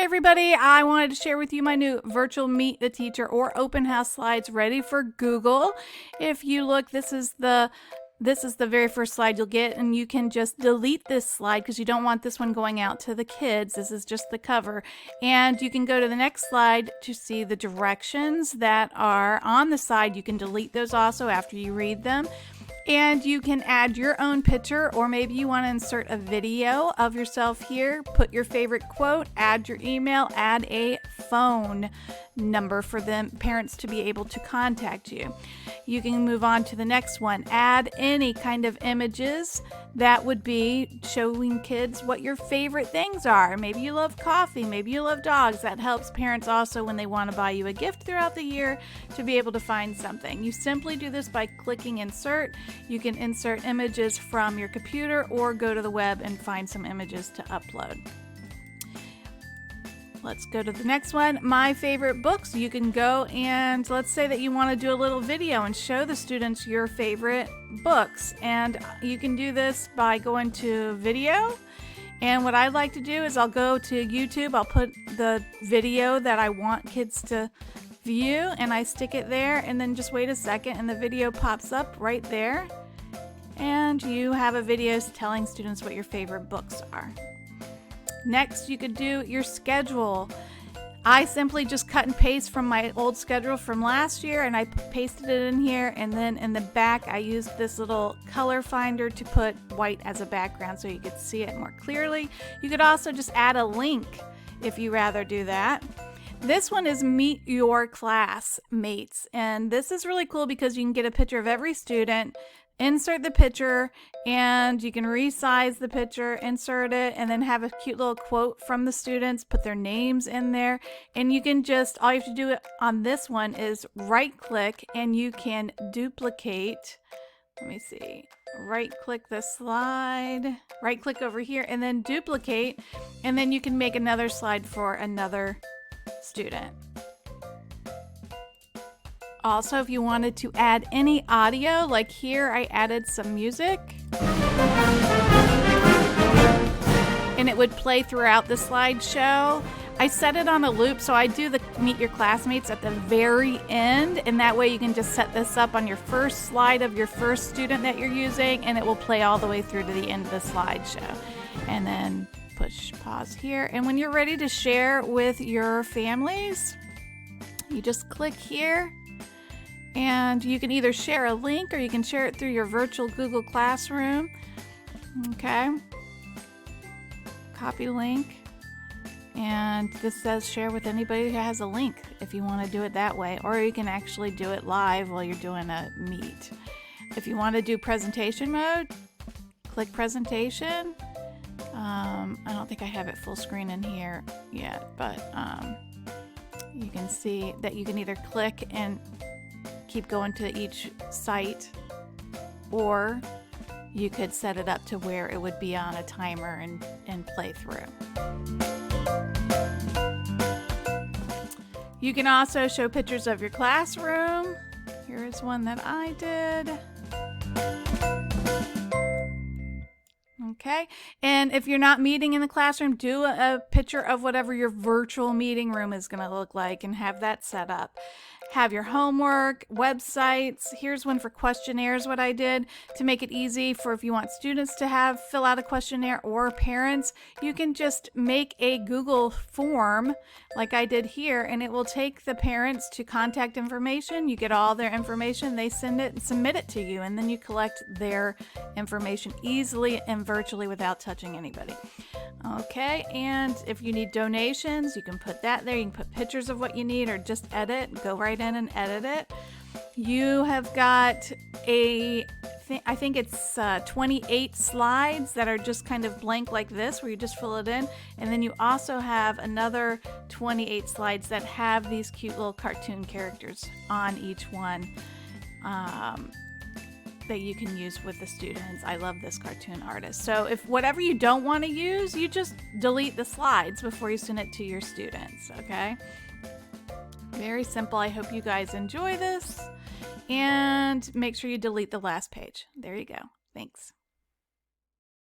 everybody, I wanted to share with you my new virtual Meet the Teacher or open house slides ready for Google. If you look, this is the very first slide you'll get, and you can just delete this slide because you don't want this one going out to the kids. This is just the cover. And you can go to the next slide to see the directions that are on the side. You can delete those also after you read them. And you can add your own picture, or maybe you want to insert a video of yourself here, put your favorite quote, add your email, add a phone number for them parents to be able to contact you. You can move on to the next one. Add any kind of images that would be showing kids what your favorite things are. Maybe you love coffee, maybe you love dogs. That helps parents also when they want to buy you a gift throughout the year to be able to find something. You simply do this by clicking insert. You can insert images from your computer or go to the web and find some images to upload. Let's go to the next one. My favorite books. You can go and let's say that you want to do a little video and show the students your favorite books. And you can do this by going to video. And what I like to do is I'll go to YouTube. I'll put the video that I want kids to view and I stick it there, and then just wait a second and the video pops up right there. And you have a video telling students what your favorite books are. Next, you could do your schedule. I simply just cut and paste from my old schedule from last year, and I pasted it in here, and then in the back I used this little color finder to put white as a background so you could see it more clearly. You could also just add a link if you rather do that. This one is Meet Your Classmates, and this is really cool because you can get a picture of every student, insert the picture, and you can resize the picture, insert it, and then have a cute little quote from the students, put their names in there, and you can just, all you have to do on this one is right click and you can duplicate. Let me see, right click the slide, right click over here and then duplicate, and then you can make another slide for another student. Also, if you wanted to add any audio, like here I added some music and it would play throughout the slideshow. I set it on a loop, so I do the Meet Your Classmates at the very end, and that way you can just set this up on your first slide of your first student that you're using, and it will play all the way through to the end of the slideshow. And then push pause here, and when you're ready to share with your families, you just click here. And you can either share a link or you can share it through your virtual Google Classroom. Okay. Copy link. And this says share with anybody who has a link if you want to do it that way. Or you can actually do it live while you're doing a meet. If you want to do presentation mode, click presentation. I don't think I have it full screen in here yet, but you can see that you can either click and keep going to each site, or you could set it up to where it would be on a timer and play through. You can also show pictures of your classroom. Here is one that I did. Okay, and if you're not meeting in the classroom, do a picture of whatever your virtual meeting room is going to look like and have that set up. Have your homework, websites. Here's one for questionnaires, what I did to make it easy for if you want students to fill out a questionnaire or parents. You can just make a Google form like I did here, and it will take the parents to contact information. You get all their information, they send it and submit it to you, and then you collect their information easily and virtually without touching anybody. Okay, and if you need donations, you can put that there. You can put pictures of what you need or just edit, go right in and edit it. You have got I think it's 28 slides that are just kind of blank like this, where you just fill it in. And then you also have another 28 slides that have these cute little cartoon characters on each one. That you can use with the students. I love this cartoon artist. So if whatever you don't want to use, you just delete the slides before you send it to your students, okay? Very simple. I hope you guys enjoy this, and make sure you delete the last page. There you go. Thanks.